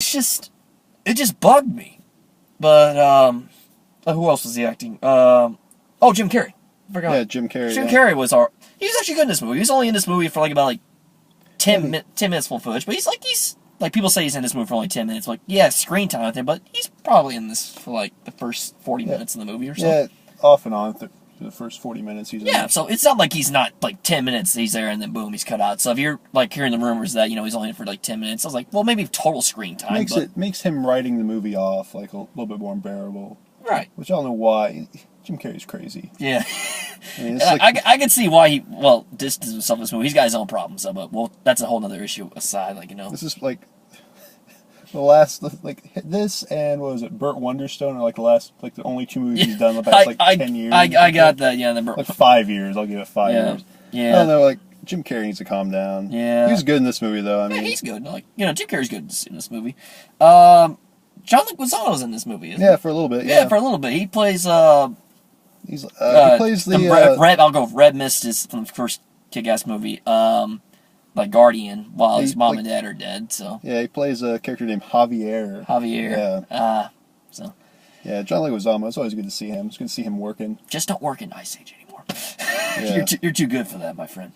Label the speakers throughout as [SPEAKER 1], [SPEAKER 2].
[SPEAKER 1] it just bugged me. But who else was the acting? Jim Carrey. I forgot.
[SPEAKER 2] Yeah, Jim Carrey.
[SPEAKER 1] Jim Carrey was he was actually good in this movie. He was only in this movie for about 10 minutes full footage, but he's people say he's in this movie for only 10 minutes. Like, yeah, screen time with him, but he's probably in this for the first 40 minutes of the movie or so.
[SPEAKER 2] Yeah, off and on the first 40 minutes he's in.
[SPEAKER 1] Yeah, so it's not like he's not 10 minutes he's there and then boom, he's cut out. So if you're hearing the rumors that, he's only in for 10 minutes, I was like, well, maybe total screen time.
[SPEAKER 2] Makes him writing the movie off a little bit more unbearable.
[SPEAKER 1] Right.
[SPEAKER 2] Which I don't know why. Jim Carrey's crazy.
[SPEAKER 1] Yeah. I can see why he distanced himself from this movie. He's got his own problems, but that's a whole other issue aside.
[SPEAKER 2] This is the last this and what was it? Burt Wonderstone are the last the only two movies he's done in the past 10 years.
[SPEAKER 1] I got that. Yeah, the
[SPEAKER 2] 5 years. I'll give it 5 years.
[SPEAKER 1] Yeah.
[SPEAKER 2] I don't know. Jim Carrey needs to calm down.
[SPEAKER 1] Yeah.
[SPEAKER 2] He was good in this movie though. I mean,
[SPEAKER 1] he's good. Jim Carrey's good in this movie. John Leguizamo's in this movie. Isn't he?
[SPEAKER 2] For a little bit.
[SPEAKER 1] Yeah, for a little bit. He plays.
[SPEAKER 2] He plays
[SPEAKER 1] Red. I'll go. Red Mist is from the first Kick-Ass movie. Guardian, while his mom and dad are dead. So
[SPEAKER 2] yeah, he plays a character named Javier.
[SPEAKER 1] Yeah.
[SPEAKER 2] Yeah, John Leguizamo. It's always good to see him. It's good to see him working.
[SPEAKER 1] Just don't work in Ice Age anymore.
[SPEAKER 2] Yeah.
[SPEAKER 1] You're too good for that, my friend.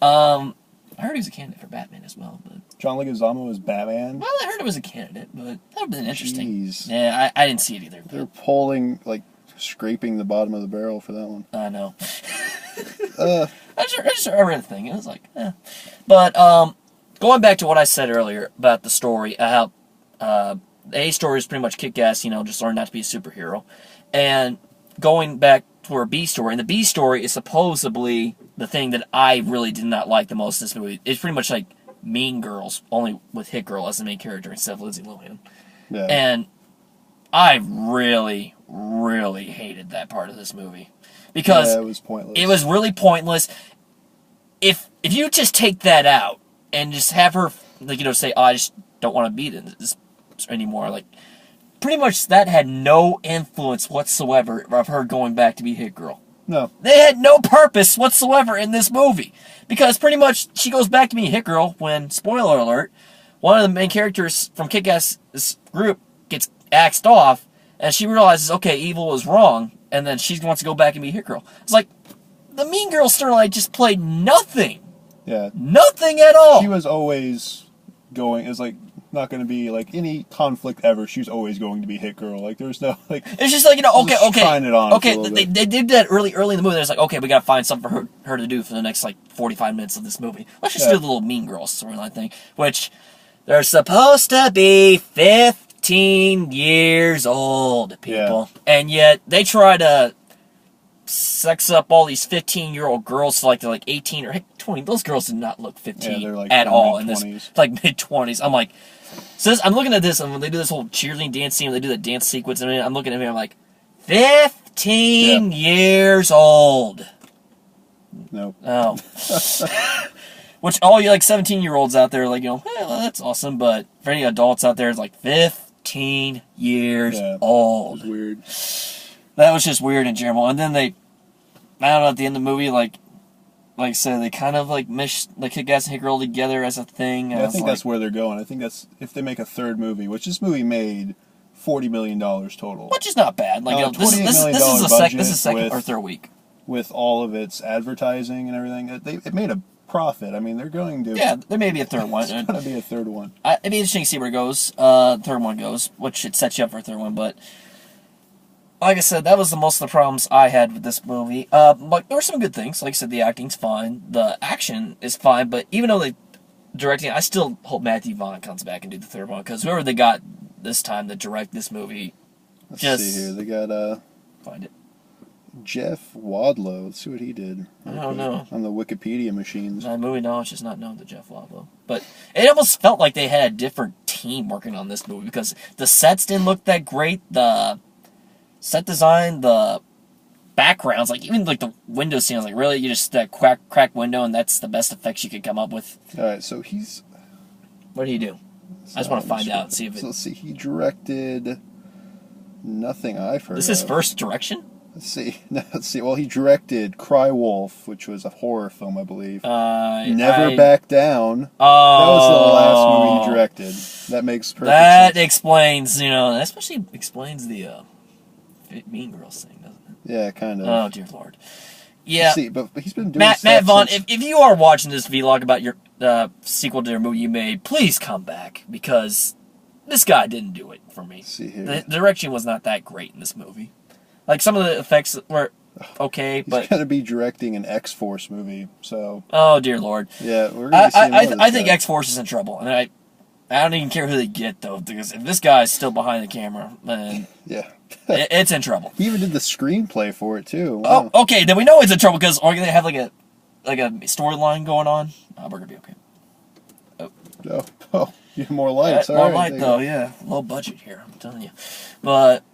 [SPEAKER 1] I heard he was a candidate for Batman as well, but
[SPEAKER 2] John Leguizamo was Batman.
[SPEAKER 1] Well, I heard it was a candidate, but that would have been interesting.
[SPEAKER 2] Jeez.
[SPEAKER 1] Yeah, I didn't see it either.
[SPEAKER 2] They're polling scraping the bottom of the barrel for that one.
[SPEAKER 1] I know. I just read the thing. It was But going back to what I said earlier about the story, how the A story is pretty much Kick-Ass, just learn not to be a superhero, and going back to our B story, and the B story is supposedly the thing that I really did not like the most in this movie. It's pretty much like Mean Girls, only with Hit Girl as the main character instead of Lindsay Lohan.
[SPEAKER 2] Yeah.
[SPEAKER 1] And I really, really hated that part of this movie. Because
[SPEAKER 2] it was pointless.
[SPEAKER 1] It was really pointless. If you just take that out and just have her, say, I just don't want to be in this anymore, pretty much that had no influence whatsoever of her going back to be Hit Girl.
[SPEAKER 2] No.
[SPEAKER 1] They had no purpose whatsoever in this movie. Because pretty much she goes back to being Hit Girl when, spoiler alert, one of the main characters from Kick-Ass group gets axed off, and she realizes, okay, evil is wrong, and then she wants to go back and be Hit Girl. It's the Mean Girl storyline just played nothing.
[SPEAKER 2] Yeah.
[SPEAKER 1] Nothing at all.
[SPEAKER 2] She was always going, it's not going to be any conflict ever. She was always going to be Hit Girl. There's no
[SPEAKER 1] It's just okay.
[SPEAKER 2] Trying it on.
[SPEAKER 1] Okay, they did that early in the movie. There's okay, we got to find something for her to do for the next 45 minutes of this movie. Let's just do the little Mean Girl storyline thing, which they're supposed to be 15 years old, people, and yet they try to sex up all these 15-year-old girls to they're 18 or 20. Those girls did not look 15 at all in this mid-20s. I'm so I'm looking at this, and when they do this whole cheerleading dance scene, they do the dance sequence, and I'm looking at me, I'm 15 years old.
[SPEAKER 2] Nope.
[SPEAKER 1] Oh. Which all you 17-year-olds out there hey, well, that's awesome, but for any adults out there, it's 15 years old.
[SPEAKER 2] It was weird.
[SPEAKER 1] That was just weird in general. And then I don't know, at the end of the movie, like I said, they kind of mesh Kick-Ass and Hit Girl together as a thing.
[SPEAKER 2] Yeah, I think that's where they're going. I think that's if they make a third movie, which this movie made $40 million total,
[SPEAKER 1] which is not bad. This is the second or third week
[SPEAKER 2] with all of its advertising and everything. It made a profit. I mean, they're going to.
[SPEAKER 1] Yeah, there may be a third one.
[SPEAKER 2] There's going to be a third one.
[SPEAKER 1] It'd be interesting to see where it goes. Third one goes, which it sets you up for a third one, but. Like I said, that was the most of the problems I had with this movie. But there were some good things. Like I said, the acting's fine. The action is fine. But even though they directing, I still hope Matthew Vaughn comes back and do the third one. Because whoever they got this time to direct this movie,
[SPEAKER 2] let's see here. They got
[SPEAKER 1] find it.
[SPEAKER 2] Jeff Wadlow. Let's see what he did.
[SPEAKER 1] I don't know.
[SPEAKER 2] On the Wikipedia machines.
[SPEAKER 1] That movie knowledge is not known to Jeff Wadlow. But it almost felt like they had a different team working on this movie. Because the sets didn't look that great. The set design, the backgrounds, even the window scenes, really, you just that crack window, and that's the best effects you could come up with.
[SPEAKER 2] All right, so he's.
[SPEAKER 1] What did he do? I just want to find out. See if
[SPEAKER 2] let's see. He directed nothing I've heard.
[SPEAKER 1] This is his first direction.
[SPEAKER 2] Let's see. Let's see. Well, he directed Cry Wolf, which was a horror film, I believe. Never Back Down.
[SPEAKER 1] Oh,
[SPEAKER 2] that was the last movie he directed. That makes perfect
[SPEAKER 1] sense. That
[SPEAKER 2] explains,
[SPEAKER 1] that especially explains the Mean Girls thing, doesn't it?
[SPEAKER 2] Yeah, kind of.
[SPEAKER 1] Oh, dear Lord. Yeah.
[SPEAKER 2] See, but he's been doing
[SPEAKER 1] Matt Vaughn, if you are watching this vlog about your sequel to your movie you made, please come back, because this guy didn't do it for me.
[SPEAKER 2] Let's see here.
[SPEAKER 1] The direction was not that great in this movie. Like, some of the effects were okay, but...
[SPEAKER 2] He's going to be directing an X-Force movie, so...
[SPEAKER 1] Oh, dear Lord.
[SPEAKER 2] Yeah, we're going to see
[SPEAKER 1] I think X-Force is in trouble, and I don't even care who they get, though, because if this guy's still behind the camera, then...
[SPEAKER 2] Yeah.
[SPEAKER 1] It's in trouble.
[SPEAKER 2] He even did the screenplay for it, too. Wow.
[SPEAKER 1] Oh, okay, then we know it's in trouble, because are they have, like a storyline going on? We're going to be okay.
[SPEAKER 2] Oh, you have more lights.
[SPEAKER 1] More light, though, yeah. Low budget here, I'm telling you. But...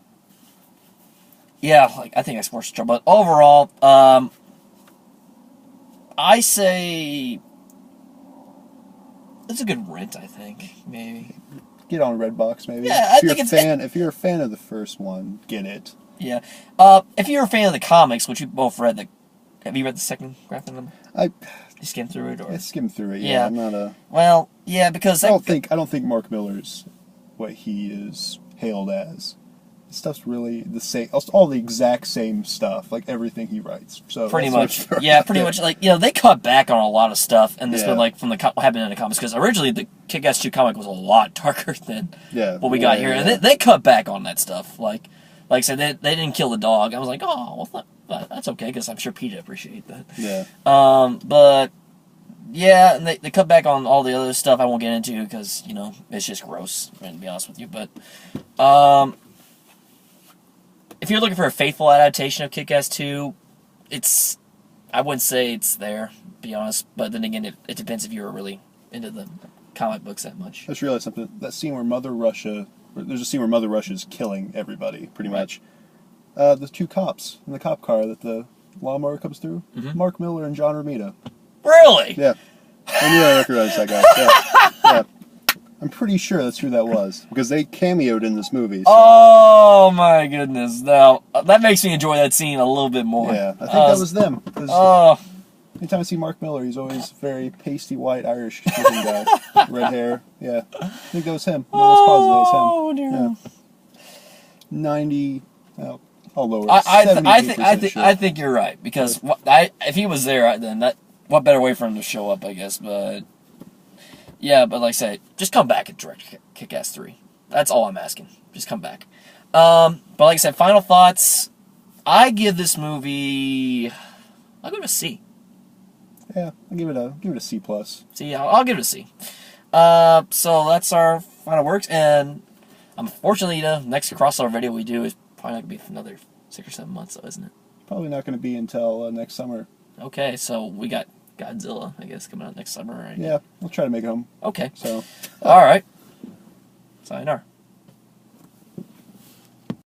[SPEAKER 1] yeah, like, I think X-Force is in trouble. But overall, I say it's a good rent, I think, maybe.
[SPEAKER 2] Get on Redbox, maybe.
[SPEAKER 1] Yeah,
[SPEAKER 2] if you're a fan of the first one, get it.
[SPEAKER 1] Yeah. If you're a fan of the comics, which we both read, have you read the second graphic novel? You skimmed through it, or?
[SPEAKER 2] I skimmed through it. Yeah, I'm not a.
[SPEAKER 1] Well, yeah, because
[SPEAKER 2] I don't think Mark Miller's what he is hailed as. Stuff's really the same, all the exact same stuff, like everything he writes. So
[SPEAKER 1] pretty much, yeah, pretty much. Like, they cut back on a lot of stuff, and this been like from what happened in the comics, because originally the Kick-Ass 2 comic was a lot darker than what we got here, and they cut back on that stuff. Like I said, they didn't kill the dog. I was like, oh, well, that's okay, because I'm sure Pete would appreciate that.
[SPEAKER 2] Yeah.
[SPEAKER 1] But yeah, and they cut back on all the other stuff I won't get into, because it's just gross, to be honest with you. But if you're looking for a faithful adaptation of Kick-Ass 2, I wouldn't say it's there, to be honest. But then again, it depends if you're really into the comic books that much.
[SPEAKER 2] I just realized something. That scene where there's a scene where Mother Russia's killing everybody, pretty much. The two cops in the cop car that the lawnmower comes through, Mark Miller and John Romita.
[SPEAKER 1] Really?
[SPEAKER 2] Yeah. I knew I recognized that guy. Yeah. I'm pretty sure that's who that was, because they cameoed in this movie. So.
[SPEAKER 1] Oh my goodness! Now that makes me enjoy that scene a little bit more.
[SPEAKER 2] Yeah, I think that was them. Anytime I see Mark Miller, he's always very pasty white Irish looking guy, red hair. Yeah, I think that was him.
[SPEAKER 1] Oh dear.
[SPEAKER 2] Yeah. 90. I'll lower.
[SPEAKER 1] I think you're right, because if he was there, then what better way for him to show up, I guess, but. Yeah, but like I said, just come back and direct Kick-Ass 3. That's all I'm asking. Just come back. But like I said, final thoughts. I give this movie... I'll give it a C.
[SPEAKER 2] Yeah, I'll give it a C+.
[SPEAKER 1] C, I'll give it a C. So that's our final works, and unfortunately, the next crossover video we do is probably not going to be for another 6 or 7 months, though, isn't it?
[SPEAKER 2] Probably not going to be until next summer.
[SPEAKER 1] Okay, so we got Godzilla, I guess, coming out next summer, right?
[SPEAKER 2] Yeah, we'll try to make it home.
[SPEAKER 1] Okay.
[SPEAKER 2] So.
[SPEAKER 1] All right. Sayonara.